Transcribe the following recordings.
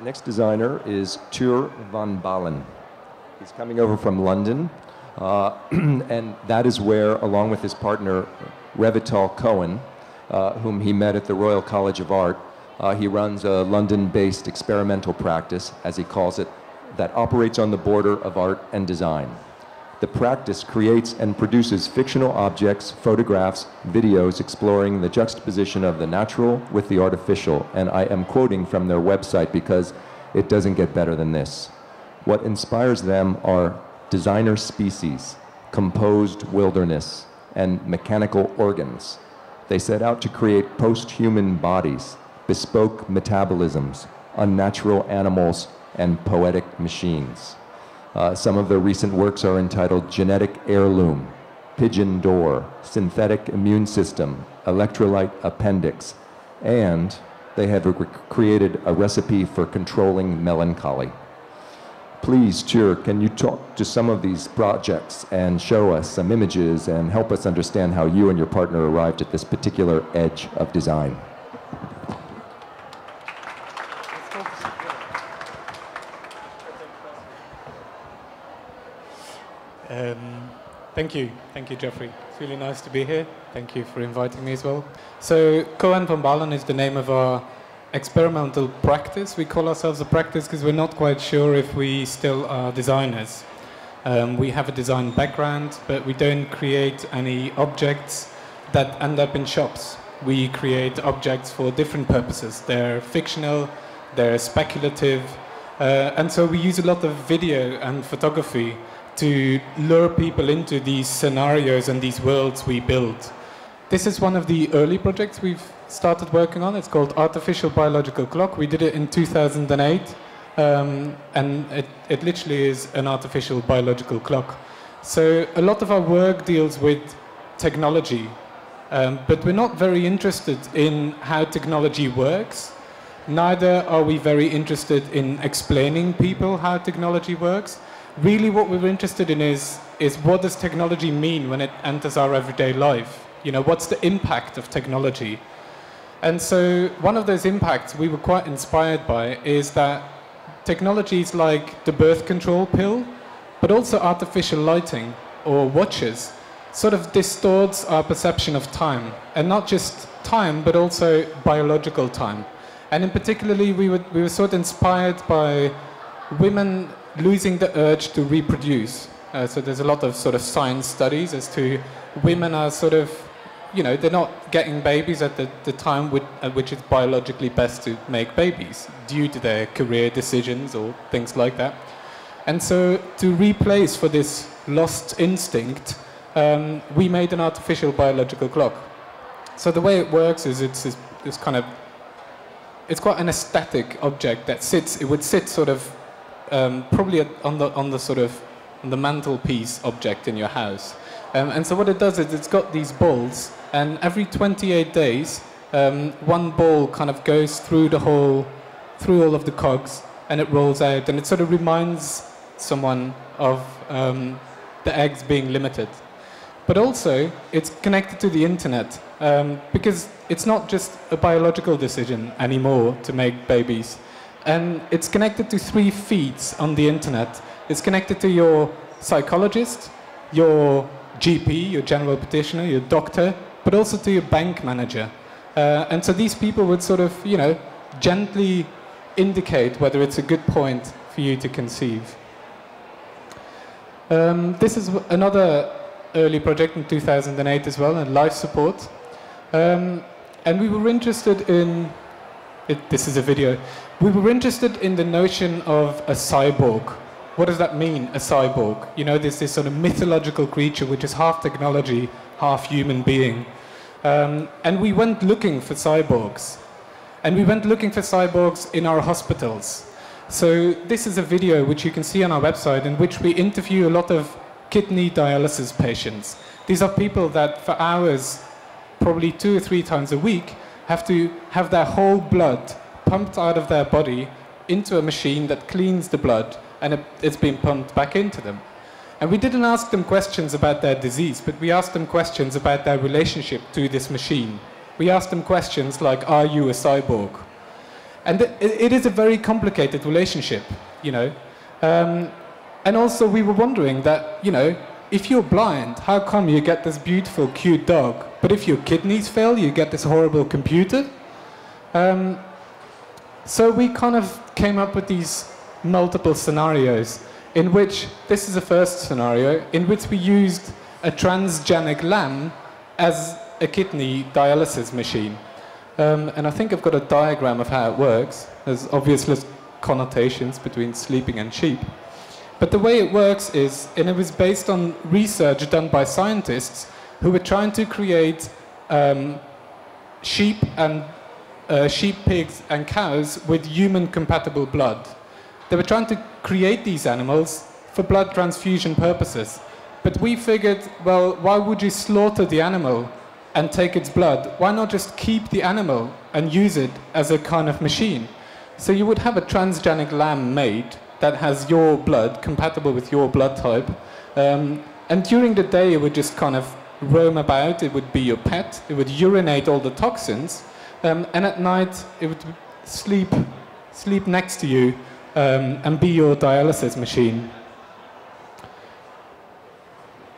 Our next designer is Tuur Van Balen. He's coming over from London, and that is where, along with his partner, Revital Cohen, whom he met at the Royal College of Art, he runs a London-based experimental practice, as he calls it, that operates on the border of art and design. The practice creates and produces fictional objects, photographs, videos exploring the juxtaposition of the natural with the artificial, and I am quoting from their website because it doesn't get better than this. What inspires them are designer species, composed wilderness, and mechanical organs. They set out to create post-human bodies, bespoke metabolisms, unnatural animals, and poetic machines. Some of their recent works are entitled Genetic Heirloom, Pigeon Door, Synthetic Immune System, Electrolyte Appendix, and they have created a recipe for controlling melancholy. Please, Tuur, can you talk to some of these projects and show us some images and help us understand how you and your partner arrived at this particular edge of design? Thank you, Jeffrey. It's really nice to be here. Thank you for inviting me as well. So, Tuur Van Balen is the name of our experimental practice. We call ourselves a practice because we're not quite sure if we still are designers. We have a design background, but we don't create any objects that end up in shops. We create objects for different purposes. They're fictional, they're speculative, and so we use a lot of video and photography to lure people into these scenarios and these worlds we build. This is one of the early projects we've started working on. It's called Artificial Biological Clock. We did it in 2008, and it literally is an artificial biological clock. So a lot of our work deals with technology, but we're not very interested in how technology works. Neither are we very interested in explaining people how technology works. Really what we're interested in is what does technology mean when it enters our everyday life? You know, what's the impact of technology? And so one of those impacts we were quite inspired by is that technology is like the birth control pill, but also artificial lighting or watches sort of distorts our perception of time. And not just time, but also biological time. And in particularly, we were sort of inspired by women losing the urge to reproduce. So there's a lot of sort of science studies as to women are sort of, you know, they're not getting babies at the time at which it's biologically best to make babies due to their career decisions or things like that. And so to replace for this lost instinct, we made an artificial biological clock. So the way it works is it's quite an aesthetic object that sits, it would sit sort of probably on the mantelpiece object in your house. And so what it does is it's got these balls, and every 28 days, one ball kind of goes through all of the cogs, and it rolls out, and it sort of reminds someone of the eggs being limited. But also, it's connected to the internet, because it's not just a biological decision anymore to make babies. And it's connected to 3 feeds on the internet. It's connected to your psychologist, your GP, your general practitioner, your doctor, but also to your bank manager. And so these people would sort of, you know, gently indicate whether it's a good point for you to conceive. This is another early project in 2008 as well, and life support. And we were interested in, this is a video, we were interested in the notion of a cyborg. What does that mean, a cyborg? You know, there's this sort of mythological creature which is half technology, half human being. And we went looking for cyborgs. And we went looking for cyborgs in our hospitals. So this is a video which you can see on our website in which we interview a lot of kidney dialysis patients. These are people that for hours, probably 2 or 3 times a week, have to have their whole blood pumped out of their body into a machine that cleans the blood, and it's been pumped back into them. And we didn't ask them questions about their disease, but we asked them questions about their relationship to this machine. We asked them questions like, are you a cyborg? And it is a very complicated relationship, you know. And also we were wondering that, you know, if you're blind, how come you get this beautiful, cute dog, but if your kidneys fail, you get this horrible computer? So we kind of came up with these multiple scenarios in which, this is the first scenario, in which we used a transgenic lamb as a kidney dialysis machine. And I think I've got a diagram of how it works. There's obviously connotations between sleeping and sheep. But the way it works is, and it was based on research done by scientists who were trying to create sheep, pigs and cows with human-compatible blood. They were trying to create these animals for blood transfusion purposes. But we figured, well, why would you slaughter the animal and take its blood? Why not just keep the animal and use it as a kind of machine? So you would have a transgenic lamb made that has your blood, compatible with your blood type. And during the day, it would just kind of roam about. It would be your pet. It would urinate all the toxins. And at night, it would sleep next to you and be your dialysis machine.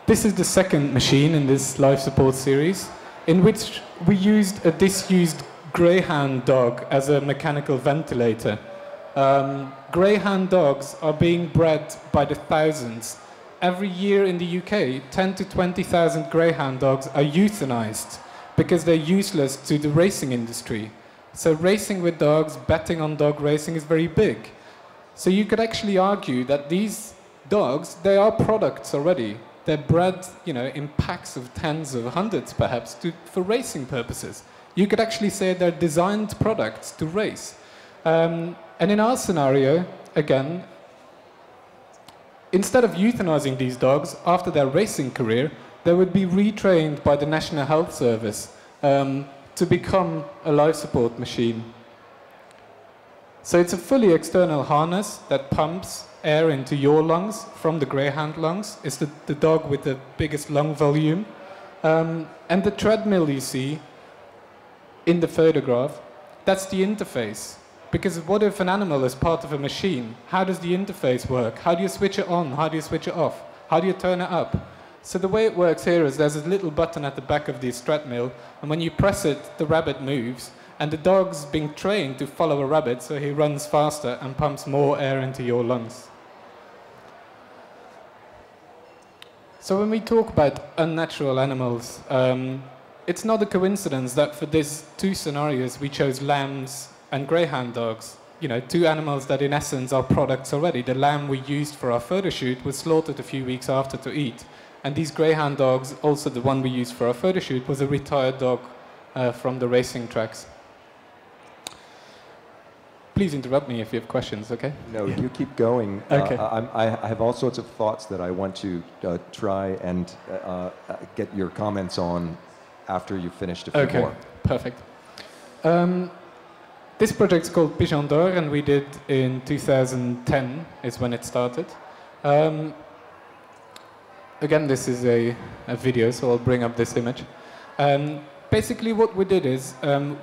This is the second machine in this life support series, in which we used a disused greyhound dog as a mechanical ventilator. Greyhound dogs are being bred by the thousands. Every year in the UK, 10 to 20,000 greyhound dogs are euthanized because they're useless to the racing industry. So racing with dogs, betting on dog racing is very big. So you could actually argue that these dogs, they are products already. They're bred, you know, in packs of tens of hundreds, perhaps, for racing purposes. You could actually say they're designed products to race. And in our scenario, again, instead of euthanizing these dogs after their racing career, they would be retrained by the National Health Service to become a life support machine. So it's a fully external harness that pumps air into your lungs from the greyhound lungs. It's the dog with the biggest lung volume. And the treadmill you see in the photograph, that's the interface. Because what if an animal is part of a machine? How does the interface work? How do you switch it on? How do you switch it off? How do you turn it up? So the way it works here is there's a little button at the back of this treadmill, and when you press it, the rabbit moves. And the dog's being trained to follow a rabbit, so he runs faster and pumps more air into your lungs. So when we talk about unnatural animals, it's not a coincidence that for these two scenarios we chose lambs and greyhound dogs. You know, two animals that in essence are products already. The lamb we used for our photo shoot was slaughtered a few weeks after to eat. And these greyhound dogs, also the one we used for our photo shoot, was a retired dog from the racing tracks. Please interrupt me if you have questions, okay? No, you keep going. Okay. I have all sorts of thoughts that I want to try and get your comments on after you've finished a few more. Perfect. This project's called Pigeon d'Or, and we did in 2010 is when it started. Again, this is a video, so I'll bring up this image. Basically what we did is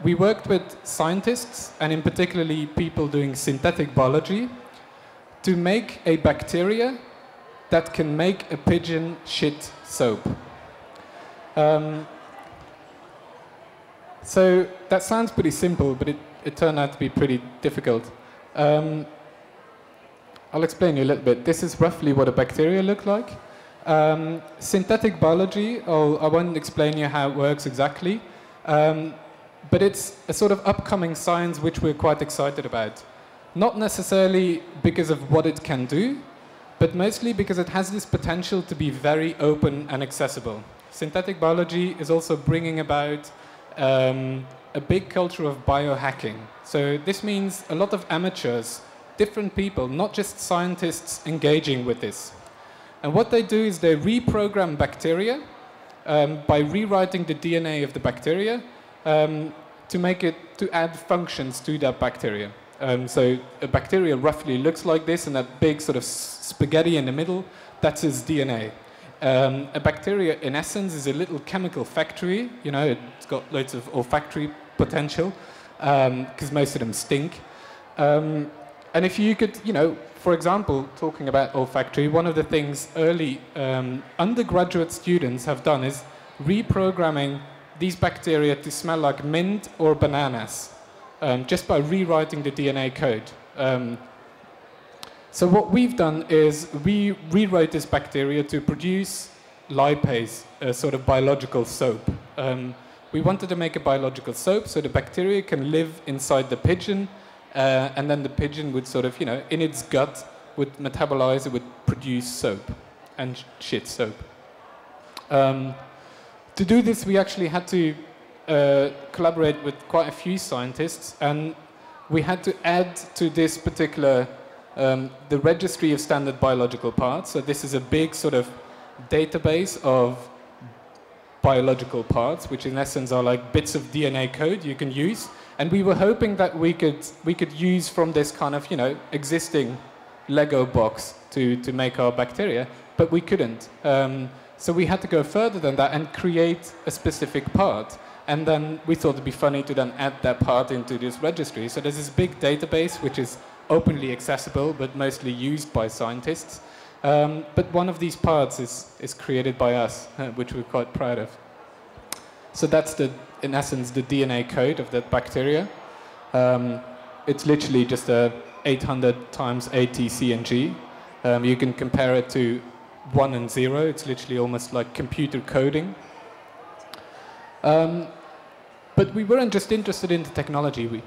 we worked with scientists, and in particularly people doing synthetic biology, to make a bacteria that can make a pigeon shit soap. So that sounds pretty simple, but it turned out to be pretty difficult. I'll explain you a little bit. This is roughly what a bacteria look like. Synthetic biology, I won't explain you how it works exactly, but it's a sort of upcoming science which we're quite excited about. Not necessarily because of what it can do, but mostly because it has this potential to be very open and accessible. Synthetic biology is also bringing about a big culture of biohacking. So this means a lot of amateurs, different people, not just scientists engaging with this. And what they do is they reprogram bacteria by rewriting the DNA of the bacteria to add functions to that bacteria. So a bacteria roughly looks like this, and that big sort of spaghetti in the middle, that's its DNA. A bacteria, in essence, is a little chemical factory. You know, it's got loads of olfactory potential, because most of them stink. And if you could, you know, for example, talking about olfactory, one of the things early undergraduate students have done is reprogramming these bacteria to smell like mint or bananas, just by rewriting the DNA code. So what we've done is we rewrote this bacteria to produce lipase, a sort of biological soap. We wanted to make a biological soap so the bacteria can live inside the pigeon, and then the pigeon would sort of, you know, in its gut would metabolize, it would produce soap and shit soap. To do this, we actually had to collaborate with quite a few scientists, and we had to add to this particular the registry of standard biological parts. So this is a big sort of database of biological parts, which in essence are like bits of DNA code you can use. And we were hoping that we could use from this kind of, you know, existing Lego box to make our bacteria, but we couldn't. So we had to go further than that and create a specific part. And then we thought it'd be funny to then add that part into this registry. So there's this big database which is openly accessible, but mostly used by scientists. But one of these parts is created by us, which we're quite proud of. So that's in essence, the DNA code of that bacteria. It's literally just a 800 times ATC and G. You can compare it to 1 and 0. It's literally almost like computer coding. But we weren't just interested in the technology.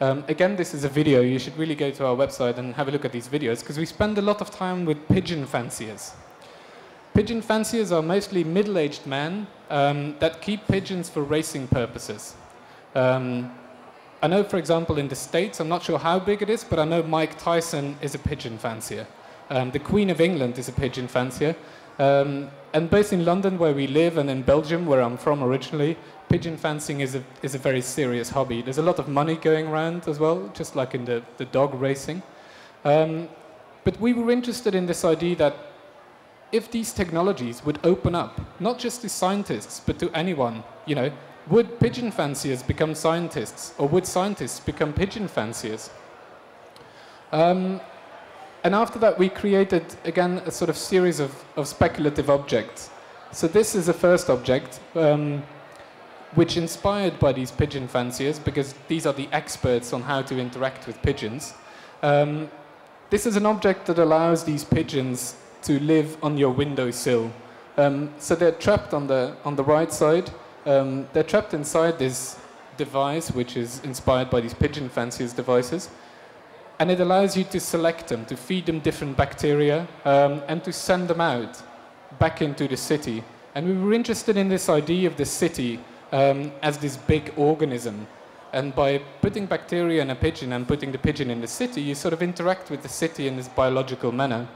Again, this is a video. You should really go to our website and have a look at these videos, because we spend a lot of time with pigeon fanciers. Pigeon fanciers are mostly middle-aged men that keep pigeons for racing purposes. I know, for example, in the States, I'm not sure how big it is, but I know Mike Tyson is a pigeon fancier. The Queen of England is a pigeon fancier. And both in London, where we live, and in Belgium, where I'm from originally, pigeon fancing is a very serious hobby. There's a lot of money going around as well, just like in the dog racing. But we were interested in this idea that if these technologies would open up, not just to scientists, but to anyone, you know, would pigeon fanciers become scientists, or would scientists become pigeon fanciers? And after that, we created, again, a sort of series of speculative objects. So this is the first object, which inspired by these pigeon fanciers, because these are the experts on how to interact with pigeons. This is an object that allows these pigeons to live on your windowsill. So they're trapped on the right side. They're trapped inside this device, which is inspired by these pigeon fanciers' devices. And it allows you to select them, to feed them different bacteria, and to send them out back into the city. And we were interested in this idea of the city as this big organism. And by putting bacteria in a pigeon and putting the pigeon in the city, you sort of interact with the city in this biological manner.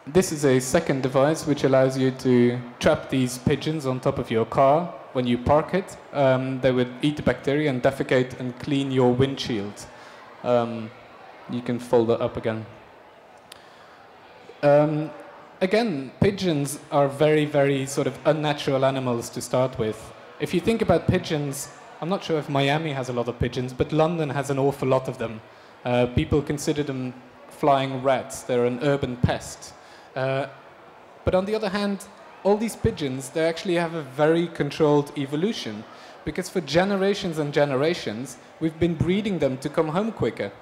This is a second device which allows you to trap these pigeons on top of your car. When you park it, they would eat the bacteria and defecate and clean your windshield. You can fold it up again. Again, pigeons are very, very sort of unnatural animals to start with. If you think about pigeons, I'm not sure if Miami has a lot of pigeons, but London has an awful lot of them. People consider them flying rats. They're an urban pest. But on the other hand, all these pigeons, they actually have a very controlled evolution, because for generations and generations, we've been breeding them to come home quicker.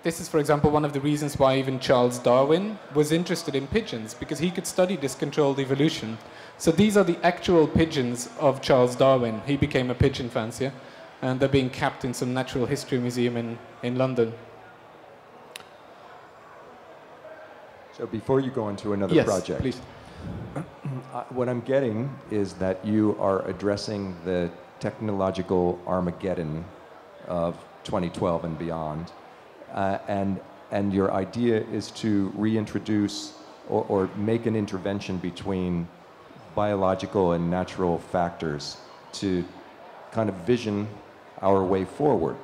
This is, for example, one of the reasons why even Charles Darwin was interested in pigeons, because he could study this controlled evolution. So these are the actual pigeons of Charles Darwin. He became a pigeon fancier, and they're being kept in some natural history museum in London. So before you go on to another project, please. What I'm getting is that you are addressing the technological Armageddon of 2012 and beyond, and your idea is to reintroduce or make an intervention between biological and natural factors to kind of vision our way forward.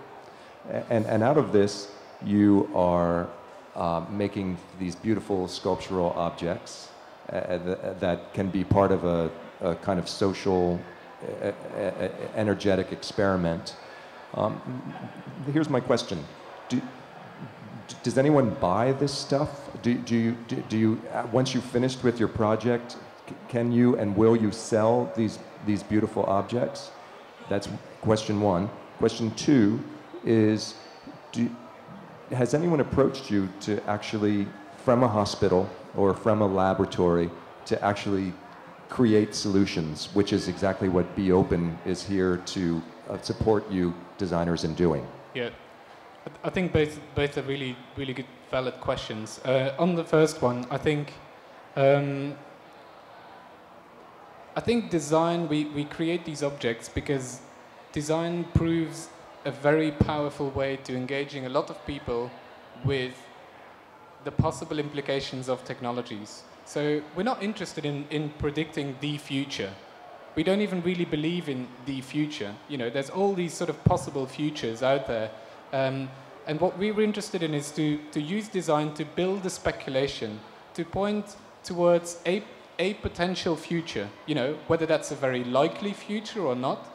And out of this, you are making these beautiful sculptural objects that can be part of a kind of social, energetic experiment. Here's my question. Does anyone buy this stuff? Do you once you've finished with your project, can you and will you sell these beautiful objects? That's question one. Question two is, has anyone approached you to actually, from a hospital or from a laboratory, to actually create solutions, which is exactly what Be Open is here to support you designers in doing? Yeah, I think both are really good, valid questions. On the first one, I think design, we create these objects because design proves a very powerful way to engaging a lot of people with the possible implications of technologies. So we're not interested in predicting the future. We don't even really believe in the future. You know, there's all these sort of possible futures out there. And what we were interested in is to use design to build a speculation, to point towards a potential future, you know, whether that's a very likely future or not.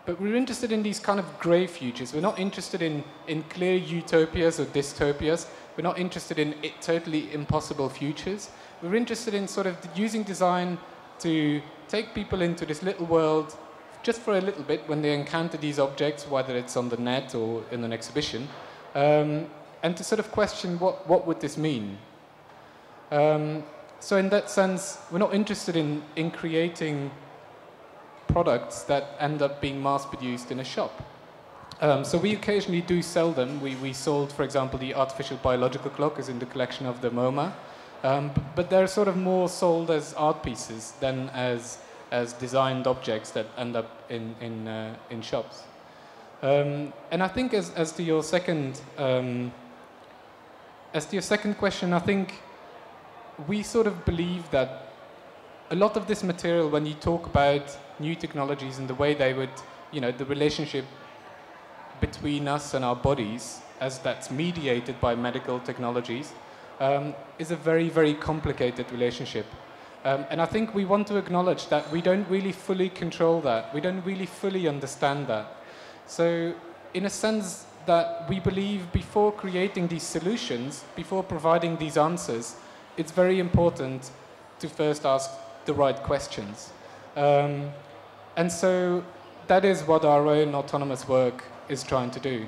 But we're interested in these kind of grey futures. We're not interested in clear utopias or dystopias. We're not interested in totally impossible futures. We're interested in sort of using design to take people into this little world just for a little bit when they encounter these objects, whether it's on the net or in an exhibition, and to sort of question what would this mean. So in that sense, we're not interested in creating products that end up being mass-produced in a shop. So we occasionally do sell them. We sold, for example, the artificial biological clock is in the collection of the MoMA. But they're sort of more sold as art pieces than as designed objects that end up in shops. And I think as to your second question, I think we sort of believe that a lot of this material, when you talk about new technologies and the way they would, you know, the relationship between us and our bodies, as that's mediated by medical technologies, is a very, very complicated relationship. And I think we want to acknowledge that we don't really fully control that. We don't really fully understand that. So in a sense that we believe before creating these solutions, before providing these answers, it's very important to first ask the right questions. And so that is what our own autonomous work is trying to do.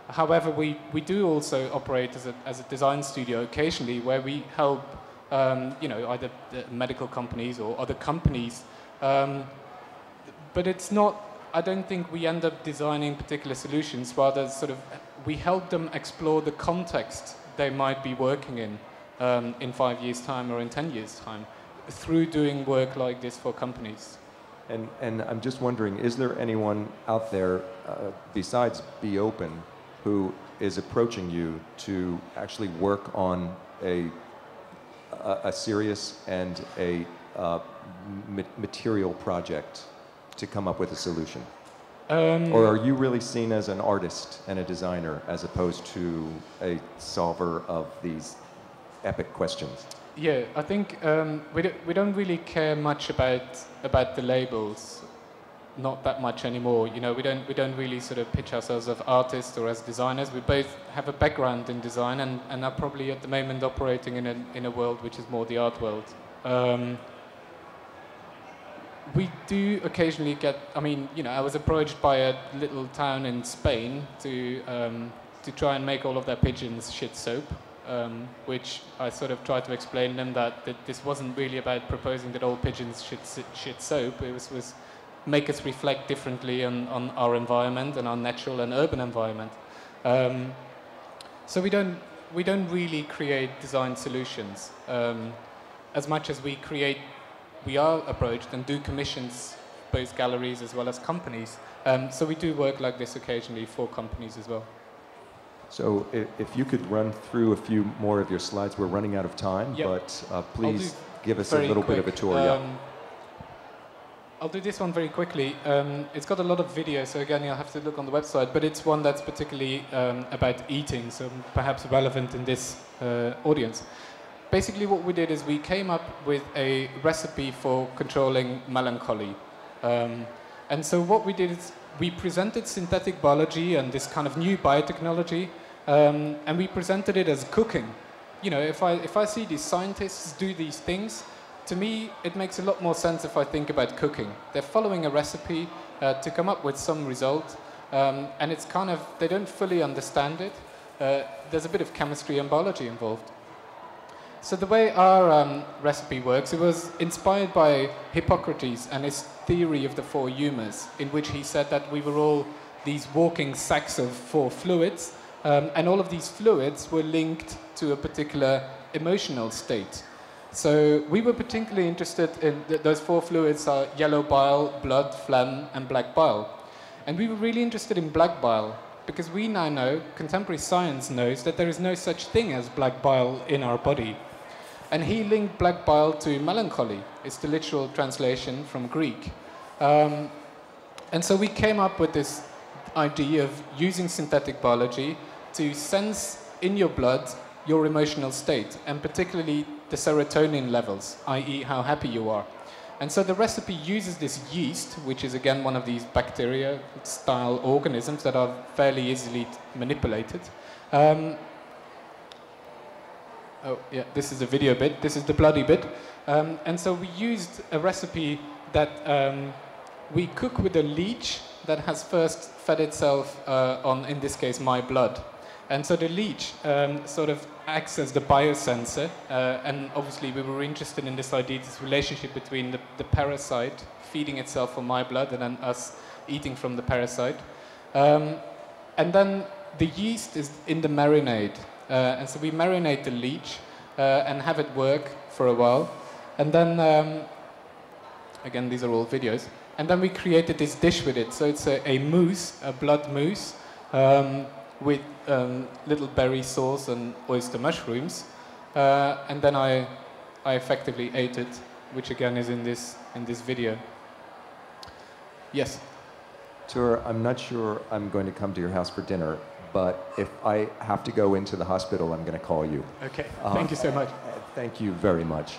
However, we do also operate as a design studio occasionally where we help you know, either the medical companies or other companies. But it's not, I don't think we end up designing particular solutions, rather sort of we help them explore the context they might be working in 5 years' time or in 10 years' time through doing work like this for companies. And I'm just wondering, is there anyone out there besides Be Open who is approaching you to actually work on a serious and a material project to come up with a solution? Or are you really seen as an artist and a designer as opposed to a solver of these epic questions? Yeah, I think we don't really care much about the labels, not that much anymore. You know, we don't really sort of pitch ourselves as artists or as designers. We both have a background in design and are probably at the moment operating in a world which is more the art world. We do occasionally get. I mean, you know, I was approached by a little town in Spain to try and make all of their pigeons shit soap. Which I sort of tried to explain to them that this wasn't really about proposing that all pigeons shit soap. It was make us reflect differently on our environment and our natural and urban environment. So we don't really create design solutions as much as we are approached and do commissions, both galleries as well as companies. So we do work like this occasionally for companies as well. So if you could run through a few more of your slides. We're running out of time, yep. But please give us a little bit of a tour. I'll do this one very quickly. It's got a lot of video, so again, you'll have to look on the website, but it's one that's particularly about eating, so perhaps relevant in this audience. Basically, what we did is we came up with a recipe for controlling melancholy. And so what we did is we presented synthetic biology and this kind of new biotechnology, and we presented it as cooking. You know, if I see these scientists do these things, to me, it makes a lot more sense if I think about cooking. They're following a recipe to come up with some result, and it's kind of, they don't fully understand it. There's a bit of chemistry and biology involved. So the way our recipe works, it was inspired by Hippocrates and his theory of the four humours, in which he said that we were all these walking sacks of four fluids, and all of these fluids were linked to a particular emotional state. So we were particularly interested in those four fluids are yellow bile, blood, phlegm, and black bile. And we were really interested in black bile because we now know, contemporary science knows, that there is no such thing as black bile in our body. And he linked black bile to melancholy. It's the literal translation from Greek. And so we came up with this idea of using synthetic biology to sense in your blood your emotional state, and particularly the serotonin levels, i.e. how happy you are. And so the recipe uses this yeast, which is again one of these bacteria-style organisms that are fairly easily manipulated. Oh yeah, this is a video bit, this is the bloody bit. And so we used a recipe that we cook with a leech that has first fed itself on, in this case, my blood. And so the leech sort of acts as the biosensor, and obviously we were interested in this idea, this relationship between the parasite feeding itself on my blood and then us eating from the parasite. And then the yeast is in the marinade, and so we marinate the leech and have it work for a while. And then, again, these are all videos. And then we created this dish with it. So it's a mousse, a blood mousse, with little berry sauce and oyster mushrooms, and then I effectively ate it, which again is in this video. Yes. Tuur, I'm not sure I'm going to come to your house for dinner, but if I have to go into the hospital, I'm going to call you. Okay. Thank you so much. Thank you very much.